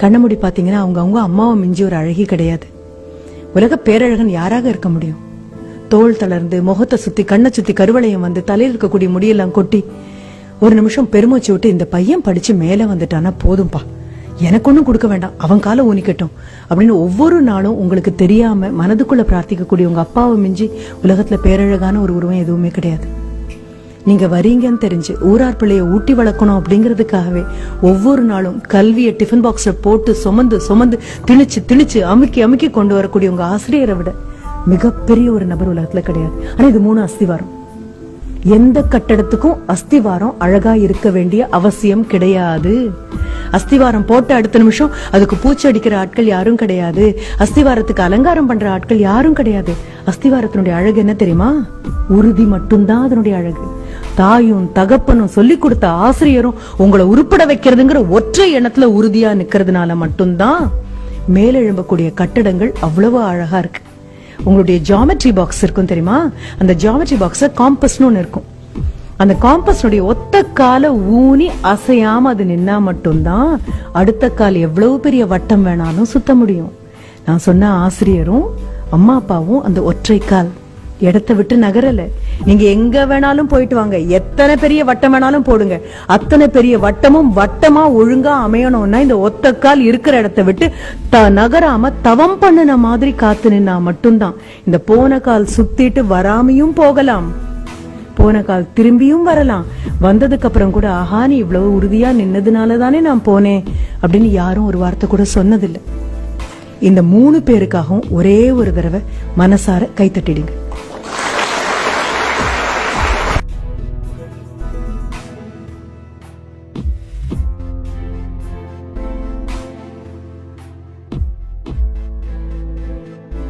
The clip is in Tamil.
கண்ணமுடி பாத்தீங்கன்னா அவங்க அம்மாவை மிஞ்சி ஒரு அழகி கிடையாது. உலக பேரழகன் யாராக இருக்க முடியும்? தோல் தளர்ந்து முகத்தை சுத்தி கண்ணை சுத்தி கருவளையம் வந்து தலையில் இருக்கக்கூடிய முடியெல்லாம் கொட்டி ஒரு நிமிஷம் பெருமூச்சு விட்டு இந்த பையன் படிச்சு மேல வந்துட்டானா போதும்பா, எனக்கு ஒண்ணும் கொடுக்க வேண்டாம், அவன் காலை ஊனிக்கட்டும் அப்படின்னு ஒவ்வொரு நாளும் உங்களுக்கு தெரியாம மனதுக்குள்ள பிரார்த்திக்கக்கூடிய உங்க அப்பாவை மிஞ்சி உலகத்துல பேரழகான ஒரு உருவம் எதுவுமே கிடையாது. நீங்க வரீங்கன்னு தெரிஞ்சு ஊரார் பிள்ளைய ஊட்டி வளர்க்கணும் அப்படிங்கறதுக்காகவே ஒவ்வொரு நாளும் கல்வியை டிஃபன் பாக்ஸ்ல போட்டு சுமந்து சுமந்து திணிச்சு திணிச்சு அமுக்கி அமுக்கி கொண்டு வரக்கூடிய உங்க ஆசிரியரை விட மிகப்பெரிய ஒரு நபர் உலகத்துல கிடையாது. ஆனா இது 3 அஸ்திவாரம். எந்த கட்டடத்துக்கும் அஸ்திவாரம் அழகா இருக்க வேண்டிய அவசியம் கிடையாது. அஸ்திவாரம் போட்ட அடுத்த நிமிஷம் அதுக்கு பூச்சி அடிக்கிற ஆட்கள் யாரும் கிடையாது. அஸ்திவாரத்துக்கு அலங்காரம் பண்ற ஆட்கள் யாரும் கிடையாது. அஸ்திவாரத்தினுடைய அழகு என்ன தெரியுமா? உறுதி மட்டும்தான் அதனுடைய அழகு. தாயும் தகப்பனும் சொல்லி கொடுத்த ஆசிரியரும் உங்களை உருப்பட வைக்கிறதுங்கிற ஒற்றை எண்ணத்துல உறுதியா நிக்கிறதுனால மட்டும்தான் மேலெழும்பக்கூடிய கட்டடங்கள் அவ்வளவு அழகா இருக்கு. உங்களுடைய ஜியோமெட்ரி பாக்ஸ் இருக்கும் தெரியுமா? அந்த ஜியோமெட்ரி பாக்ஸ் காம்பஸ்னு ஒண்ணு இருக்கும். அந்த காம்பஸ்னுடைய ஒத்த கால ஊனி அசையாம அது நின்னா மட்டும்தான் அடுத்த கால் எவ்வளவு பெரிய வட்டம் வேணாலும் சுத்த முடியும். நான் சொன்ன ஆசிரியரும் அம்மா அப்பாவும் அந்த ஒற்றை கால் இடத்தை விட்டு நகரல. நீங்க எங்க வேணாலும் போயிட்டு வாங்க, எத்தனை பெரிய வட்டம் வேணாலும் போடுங்க, அத்தனை பெரிய வட்டமும் வட்டமா ஒழுங்கா அமையணும்னா இந்த ஒத்த கால் இருக்கிற இடத்தை விட்டு நகராம தவம் பண்ணுன மாதிரி காத்து நின்னா மட்டும்தான். இந்த போன கால் சுத்திட்டு வராமையும் போகலாம், போன கால் திரும்பியும் வரலாம். வந்ததுக்கு அப்புறம் கூட ஆஹா நீ இவ்வளவு உறுதியா நின்னதுனாலதானே நான் போனேன் அப்படின்னு யாரும் ஒரு வார்த்தை கூட சொன்னதில்லை. இந்த 3 பேருக்காகவும் ஒரே ஒரு தடவை மனசார கைத்தட்டிடுங்க.